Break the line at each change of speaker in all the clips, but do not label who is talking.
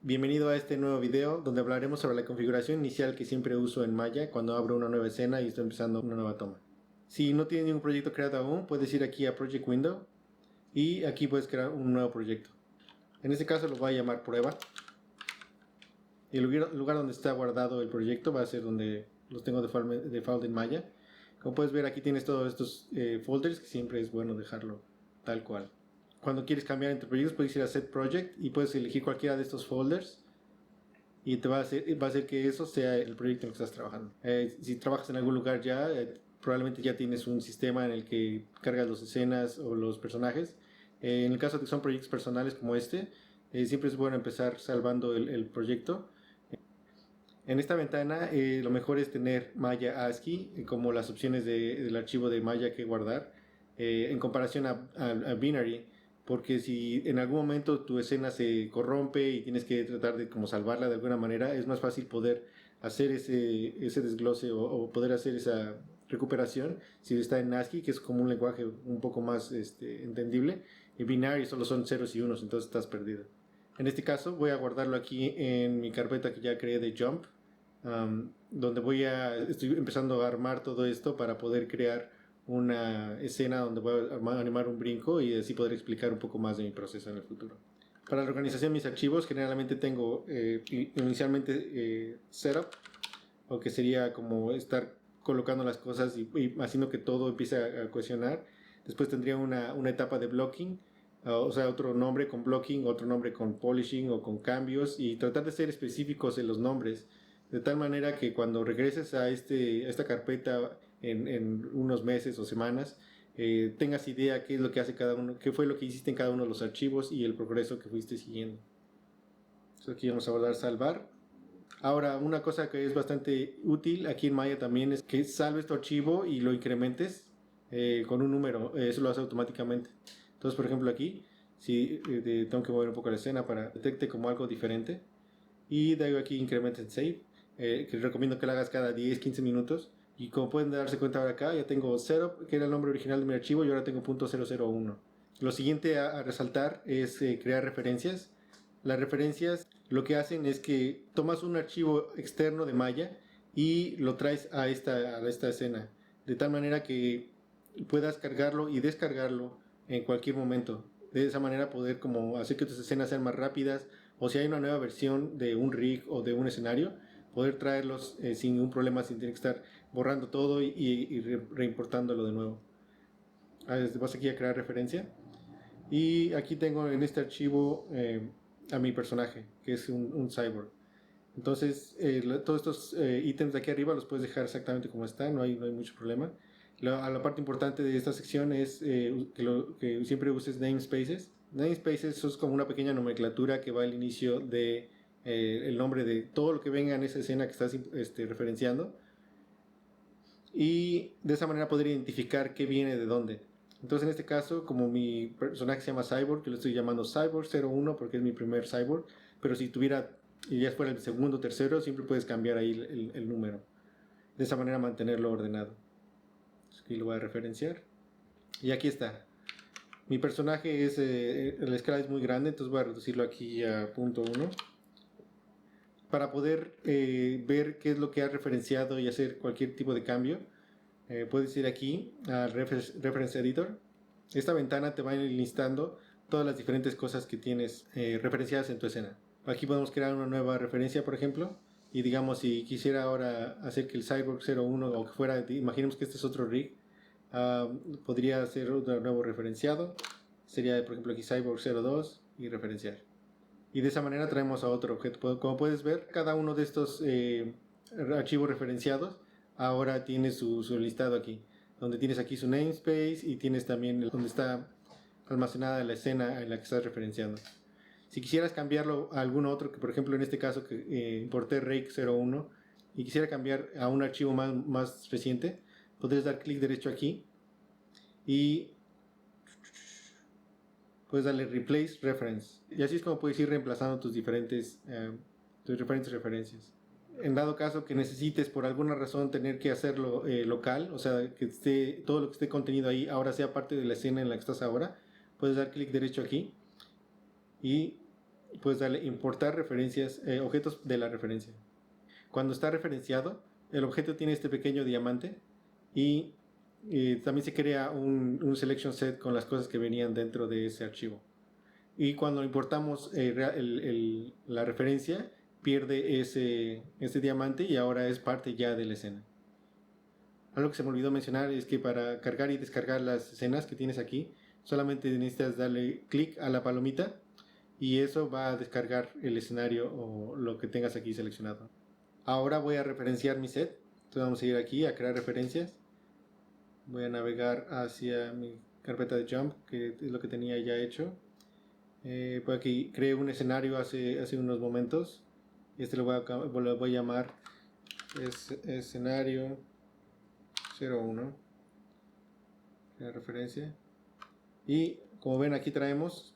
Bienvenido a este nuevo video donde hablaremos sobre la configuración inicial que siempre uso en Maya cuando abro una nueva escena y estoy empezando una nueva toma. Si no tienes ningún proyecto creado aún, puedes ir aquí a Project Window y aquí puedes crear un nuevo proyecto. En este caso lo voy a llamar prueba. Y el lugar donde está guardado el proyecto va a ser donde los tengo default en Maya. Como puedes ver, aquí tienes todos estos folders que siempre es bueno dejarlo tal cual. Cuando quieres cambiar entre proyectos puedes ir a Set Project y puedes elegir cualquiera de estos folders y te va a hacer que eso sea el proyecto en el que estás trabajando. Si trabajas en algún lugar ya, probablemente ya tienes un sistema en el que cargas las escenas o los personajes. En el caso de que son proyectos personales como este, siempre es bueno empezar salvando el proyecto. En esta ventana lo mejor es tener Maya ASCII como las opciones del archivo de Maya que guardar en comparación a Binary, porque si en algún momento tu escena se corrompe y tienes que tratar de como salvarla de alguna manera, es más fácil poder hacer ese desglose o poder hacer esa recuperación si está en ASCII, que es como un lenguaje un poco más entendible, y Binary solo son ceros y unos, entonces estás perdido. En este caso voy a guardarlo aquí en mi carpeta que ya creé de Jump, donde estoy empezando a armar todo esto para poder crear una escena donde voy a animar un brinco y así poder explicar un poco más de mi proceso en el futuro. Para la organización de mis archivos generalmente tengo inicialmente setup, o que sería como estar colocando las cosas y haciendo que todo empiece a cohesionar. Después tendría una etapa de blocking, o sea, otro nombre con blocking, otro nombre con polishing o con cambios, y tratar de ser específicos en los nombres, de tal manera que cuando regreses a esta carpeta en unos meses o semanas, tengas idea qué es lo que hace cada uno, qué fue lo que hiciste en cada uno de los archivos y el progreso que fuiste siguiendo. Entonces aquí vamos a dar salvar. Ahora, una cosa que es bastante útil aquí en Maya también es que salves tu archivo y lo incrementes con un número. Eso lo hace automáticamente. Entonces, por ejemplo, aquí, si tengo que mover un poco la escena para que detecte como algo diferente, y de ahí aquí increment en save, que recomiendo que lo hagas cada 10-15 minutos. Y como pueden darse cuenta ahora acá, ya tengo setup, que era el nombre original de mi archivo, y ahora tengo .001. Lo siguiente a resaltar es crear referencias. Las referencias lo que hacen es que tomas un archivo externo de Maya y lo traes a esta escena, de tal manera que puedas cargarlo y descargarlo en cualquier momento. De esa manera poder como hacer que tus escenas sean más rápidas, o si hay una nueva versión de un rig o de un escenario, poder traerlos sin ningún problema, sin tener que estar borrando todo y reimportándolo de nuevo. Vas aquí a crear referencia y aquí tengo en este archivo a mi personaje, que es un cyborg. Entonces todos estos ítems de aquí arriba los puedes dejar exactamente como están, no hay mucho problema. La parte importante de esta sección es que siempre uses namespaces. Namespaces es como una pequeña nomenclatura que va al inicio de el nombre de todo lo que venga en esa escena que estás referenciando, y de esa manera poder identificar qué viene de dónde. Entonces en este caso, como mi personaje se llama Cyborg, yo le estoy llamando Cyborg01 porque es mi primer Cyborg, pero si tuviera, y ya fuera el segundo o tercero, siempre puedes cambiar ahí el número. De esa manera mantenerlo ordenado. Aquí lo voy a referenciar. Y aquí está. Mi personaje la escala es muy grande, entonces voy a reducirlo aquí a .1 para poder ver qué es lo que ha referenciado y hacer cualquier tipo de cambio. Puedes ir aquí a Reference Editor. Esta ventana te va a ir listando todas las diferentes cosas que tienes referenciadas en tu escena. Aquí podemos crear una nueva referencia, por ejemplo, y digamos si quisiera ahora hacer que el Cyborg 01 o que fuera, imaginemos que este es otro rig, podría hacer otro nuevo referenciado. Sería por ejemplo aquí Cyborg 02 y referenciar. Y de esa manera traemos a otro objeto. Como puedes ver, cada uno de estos archivos referenciados ahora tiene su listado aquí, donde tienes aquí su namespace y tienes también donde está almacenada la escena en la que estás referenciando. Si quisieras cambiarlo a algún otro, que por ejemplo en este caso que importé Rake01 y quisiera cambiar a un archivo más reciente, podrías dar clic derecho aquí y puedes darle Replace Reference. Y así es como puedes ir reemplazando tus diferentes referencias. En dado caso que necesites por alguna razón tener que hacerlo local, o sea, que todo lo que esté contenido ahí ahora sea parte de la escena en la que estás ahora, puedes dar clic derecho aquí y puedes darle importar referencias, objetos de la referencia. Cuando está referenciado, el objeto tiene este pequeño diamante y también se crea un selection set con las cosas que venían dentro de ese archivo. Y cuando importamos la referencia, pierde ese diamante y ahora es parte ya de la escena. Algo que se me olvidó mencionar es que para cargar y descargar las escenas que tienes aquí, solamente necesitas darle clic a la palomita y eso va a descargar el escenario o lo que tengas aquí seleccionado. Ahora voy a referenciar mi set. Entonces vamos a ir aquí a crear referencias. Voy a navegar hacia mi carpeta de jump, que es lo que tenía ya hecho. Por aquí creé un escenario hace unos momentos. Este lo voy a llamar escenario 01. La referencia. Y como ven, aquí traemos.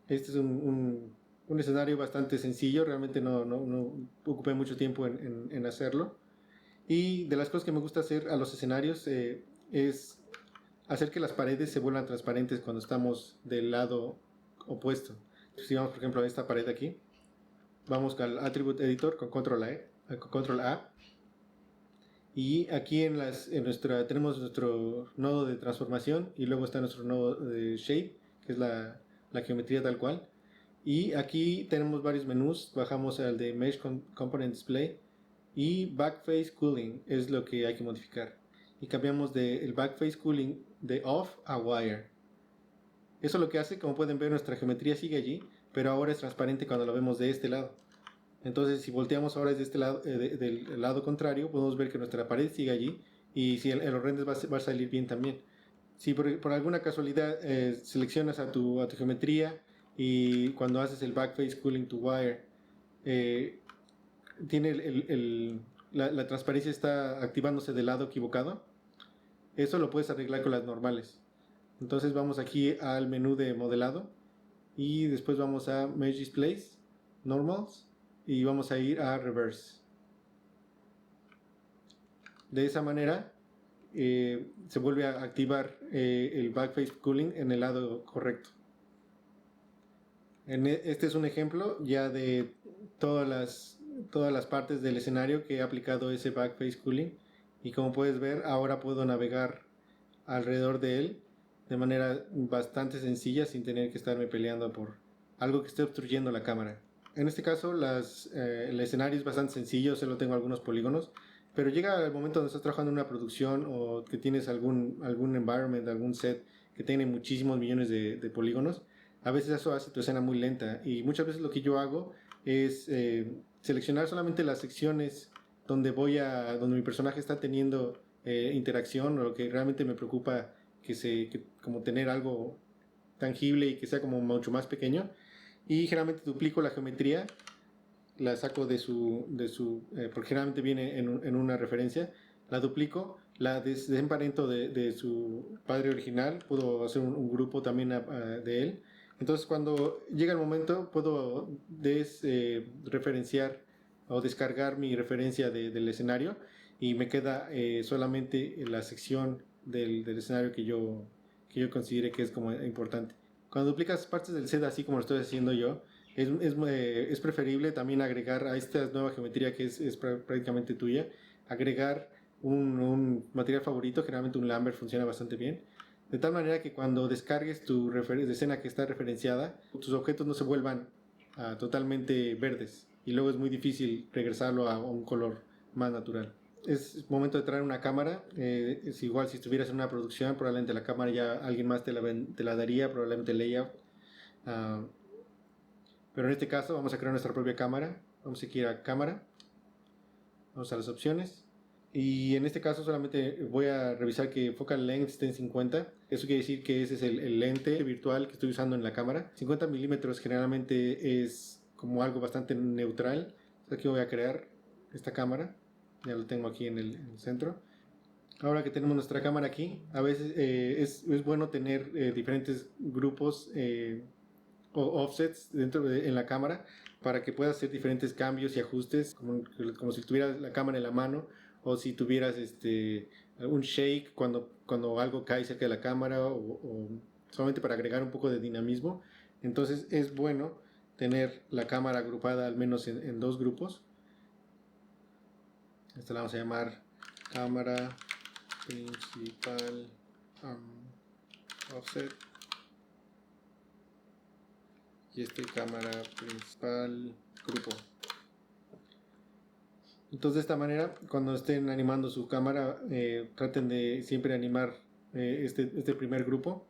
Este es un escenario bastante sencillo. Realmente no ocupé mucho tiempo en hacerlo. Y de las cosas que me gusta hacer a los escenarios es hacer que las paredes se vuelvan transparentes cuando estamos del lado opuesto. Si vamos, por ejemplo, a esta pared aquí, vamos al Attribute Editor con Control A. Y aquí tenemos nuestro nodo de transformación y luego está nuestro nodo de Shape, que es la geometría tal cual. Y aquí tenemos varios menús. Bajamos al de Mesh Component Display y Backface Cooling es lo que hay que modificar. Y cambiamos el Backface Cooling de Off a Wire. Eso lo que hace, como pueden ver, nuestra geometría sigue allí, pero ahora es transparente cuando lo vemos de este lado. Entonces, si volteamos ahora de este lado, del lado contrario, podemos ver que nuestra pared sigue allí y si el render va a salir bien también. Si por alguna casualidad seleccionas a tu geometría y cuando haces el Backface Cooling to Wire, tiene la transparencia está activándose del lado equivocado, eso lo puedes arreglar con las normales. Entonces vamos aquí al menú de modelado y después vamos a Mesh Displays, Normals y vamos a ir a Reverse. De esa manera se vuelve a activar el Backface Cooling en el lado correcto. Este es un ejemplo ya de todas las partes del escenario que he aplicado ese Backface Cooling y como puedes ver ahora puedo navegar alrededor de él de manera bastante sencilla sin tener que estarme peleando por algo que esté obstruyendo la cámara. En este caso el escenario es bastante sencillo, solo tengo algunos polígonos, pero llega el momento donde estás trabajando en una producción o que tienes algún environment, algún set que tiene muchísimos millones de polígonos. A veces eso hace tu escena muy lenta y muchas veces lo que yo hago es seleccionar solamente las secciones donde mi personaje está teniendo interacción o lo que realmente me preocupa como tener algo tangible y que sea como mucho más pequeño, y generalmente duplico la geometría, la saco porque generalmente viene en una referencia, la duplico, la desemparento de su padre original, puedo hacer un grupo también de él. Entonces cuando llega el momento puedo referenciar o descargar mi referencia del escenario y me queda solamente la sección del escenario que yo considere que es como importante. Cuando duplicas partes del set así como lo estoy haciendo yo, es preferible también agregar a esta nueva geometría que es prácticamente tuya, agregar un material favorito, generalmente un Lambert funciona bastante bien, de tal manera que cuando descargues tu escena que está referenciada, tus objetos no se vuelvan totalmente verdes y luego es muy difícil regresarlo a un color más natural. Es momento de traer una cámara. Es igual si estuvieras en una producción, probablemente la cámara ya alguien más te la daría, probablemente el layout. Pero en este caso vamos a crear nuestra propia cámara. Vamos a ir a cámara, vamos a las opciones y en este caso solamente voy a revisar que focal length esté en 50. Eso quiere decir que ese es el lente virtual que estoy usando en la cámara. 50 milímetros generalmente es como algo bastante neutral. Aquí voy a crear esta cámara. Ya lo tengo aquí en el centro. Ahora que tenemos nuestra cámara aquí, a veces es bueno tener diferentes grupos o offsets en la cámara para que puedas hacer diferentes cambios y ajustes, como si tuvieras la cámara en la mano o si tuvieras un shake cuando algo cae cerca de la cámara o solamente para agregar un poco de dinamismo. Entonces es bueno tener la cámara agrupada al menos en dos grupos. Esta la vamos a llamar cámara principal offset, y cámara principal grupo. Entonces, de esta manera, cuando estén animando su cámara, traten de siempre animar este primer grupo.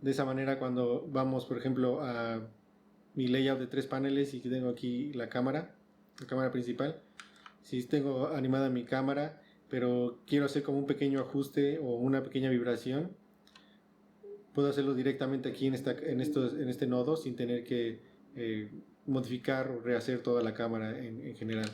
De esa manera, cuando vamos, por ejemplo, a mi layout de 3 paneles y que tengo aquí la cámara principal, si tengo animada mi cámara, pero quiero hacer como un pequeño ajuste o una pequeña vibración, puedo hacerlo directamente aquí en este nodo sin tener que modificar o rehacer toda la cámara en general.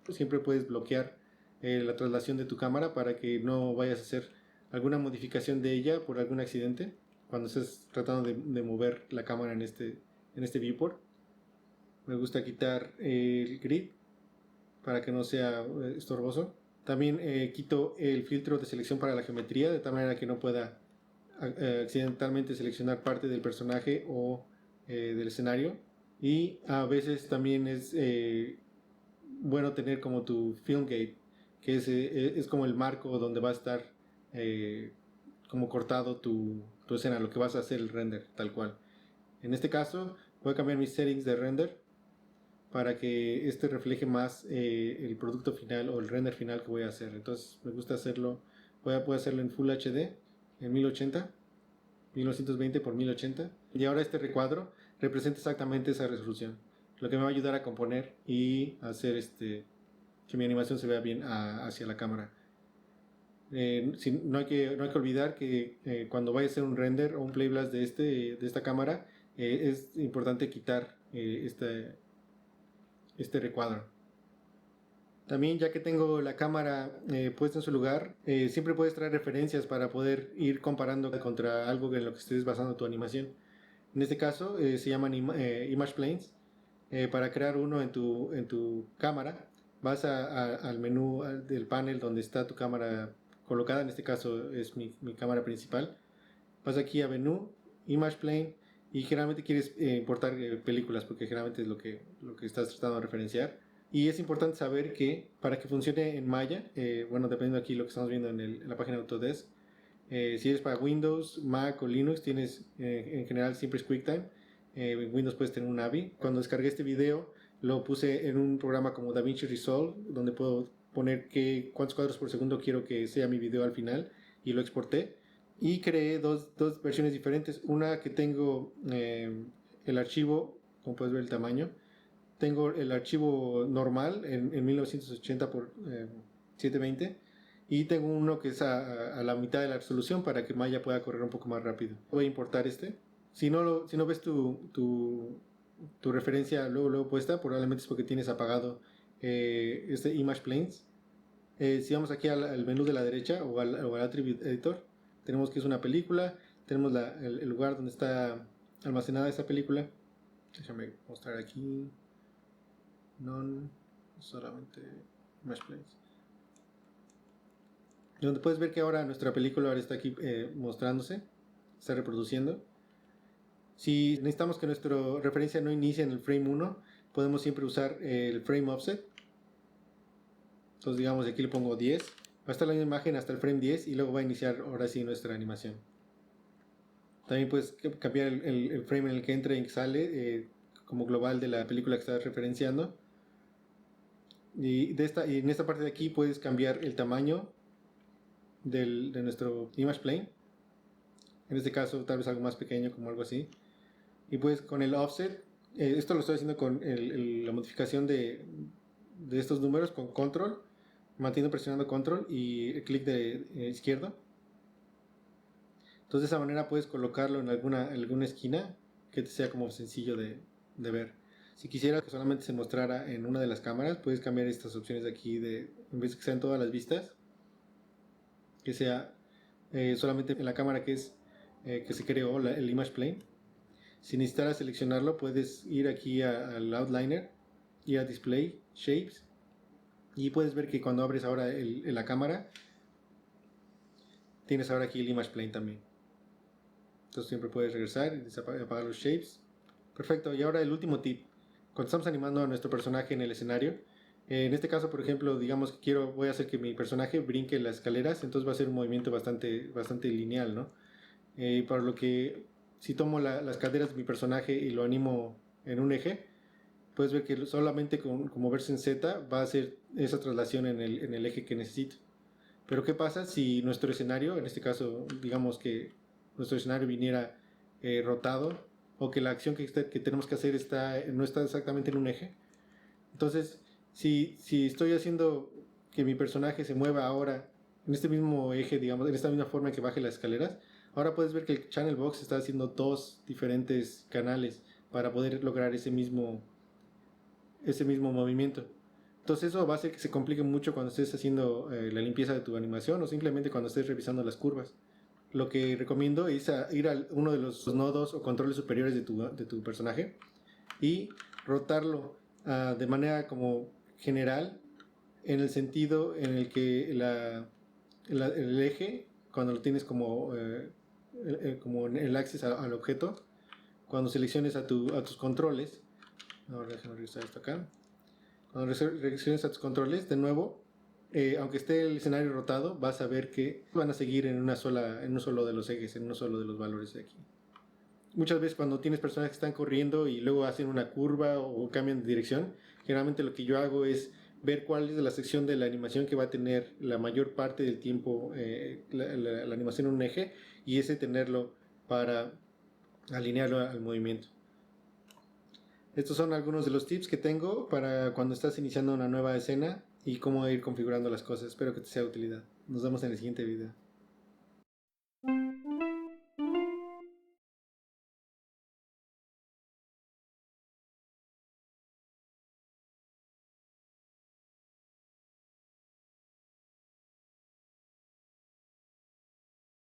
Siempre puedes bloquear la traslación de tu cámara para que no vayas a hacer alguna modificación de ella por algún accidente cuando estés tratando de mover la cámara en este viewport. Me gusta quitar el grid para que no sea estorboso. También quito el filtro de selección para la geometría, de tal manera que no pueda accidentalmente seleccionar parte del personaje o del escenario. Y a veces también es bueno tener como tu film gate, que es como el marco donde va a estar como cortado tu escena, lo que vas a hacer el render tal cual. En este caso voy a cambiar mis settings de render para que este refleje más el producto final o el render final que voy a hacer. Entonces me gusta hacerlo, voy a hacerlo en Full HD en 1080, 1920 por 1080, y ahora este recuadro representa exactamente esa resolución, lo que me va a ayudar a componer y hacer que mi animación se vea bien hacia la cámara. No hay que olvidar que cuando vaya a hacer un render o un playblast de esta cámara, es importante quitar este recuadro. También, ya que tengo la cámara puesta en su lugar, siempre puedes traer referencias para poder ir comparando contra algo en lo que estés basando tu animación. En este caso se llaman image planes. Para crear uno en tu cámara, vas al menú del panel donde está tu cámara colocada. En este caso es mi cámara principal. Vas aquí a menú, image plane, y generalmente quieres importar películas, porque generalmente es lo que estás tratando de referenciar. Y es importante saber que para que funcione en Maya, bueno, dependiendo aquí lo que estamos viendo en la página de Autodesk, si eres para Windows, Mac o Linux, tienes en general siempre es QuickTime. En Windows puedes tener un AVI. Cuando descargué este video, lo puse en un programa como DaVinci Resolve, donde puedo poner cuántos cuadros por segundo quiero que sea mi video al final, y lo exporté. Y creé dos versiones diferentes. Una que tengo el archivo, como puedes ver el tamaño. Tengo el archivo normal en 1980 por 720, y tengo uno que es a la mitad de la resolución para que Maya pueda correr un poco más rápido. Voy a importar este. Si no ves tu referencia luego puesta, probablemente es porque tienes apagado este Image Planes. Si vamos aquí al menú de la derecha o al Attribute Editor, tenemos que es una película, tenemos el lugar donde está almacenada esa película. Déjame mostrar aquí. Solamente Image Planes, donde puedes ver que ahora nuestra película ahora está aquí mostrándose, está reproduciendo. Si necesitamos que nuestra referencia no inicie en el frame 1, podemos siempre usar el frame offset. Entonces digamos aquí le pongo 10, va a estar la misma imagen hasta el frame 10 y luego va a iniciar ahora sí nuestra animación. También puedes cambiar el frame en el que entra y sale como global de la película que estás referenciando. Y en esta parte de aquí puedes cambiar el tamaño de nuestro image plane. En este caso tal vez algo más pequeño, como algo así. Y pues con el offset, esto lo estoy haciendo con la modificación de estos números con control, manteniendo presionando control y el clic de izquierdo. Entonces de esa manera puedes colocarlo en alguna esquina que te sea como sencillo de ver. Si quisieras que solamente se mostrara en una de las cámaras, puedes cambiar estas opciones de aquí, en vez de que sean todas las vistas, que sea solamente en la cámara que se creó el image plane. Si necesitas seleccionarlo, puedes ir aquí al outliner y a display shapes, y puedes ver que cuando abres ahora la cámara, tienes ahora aquí el image plane también. Entonces siempre puedes regresar y apagar los shapes. Perfecto. Y ahora el último tip. Cuando estamos animando a nuestro personaje en el escenario, en este caso, por ejemplo, digamos que voy a hacer que mi personaje brinque las escaleras, entonces va a ser un movimiento bastante lineal, ¿no? Para lo que si tomo las caderas de mi personaje y lo animo en un eje, puedes ver que solamente con moverse en Z va a hacer esa traslación en el eje que necesito. Pero ¿qué pasa si nuestro escenario, en este caso, digamos que nuestro escenario viniera rotado, o que la acción que tenemos que hacer no está exactamente en un eje? Entonces, si estoy haciendo que mi personaje se mueva ahora en este mismo eje, digamos, en esta misma forma en que baje las escaleras, ahora puedes ver que el Channel Box está haciendo dos diferentes canales para poder lograr ese mismo movimiento. Entonces eso va a hacer que se complique mucho cuando estés haciendo la limpieza de tu animación o simplemente cuando estés revisando las curvas. Lo que recomiendo es ir a uno de los nodos o controles superiores de tu personaje y rotarlo de manera como general, en el sentido en el que el eje, cuando lo tienes como en el axis al objeto, cuando selecciones a tus controles, ahora déjame regresar esto acá, cuando selecciones a tus controles, de nuevo, aunque esté el escenario rotado, vas a ver que van a seguir en un solo de los ejes, en uno solo de los valores de aquí. Muchas veces cuando tienes personas que están corriendo y luego hacen una curva o cambian de dirección, generalmente lo que yo hago es ver cuál es la sección de la animación que va a tener la mayor parte del tiempo la animación en un eje, y ese tenerlo para alinearlo al movimiento. Estos son algunos de los tips que tengo para cuando estás iniciando una nueva escena y cómo ir configurando las cosas. Espero que te sea de utilidad. Nos vemos en el siguiente video.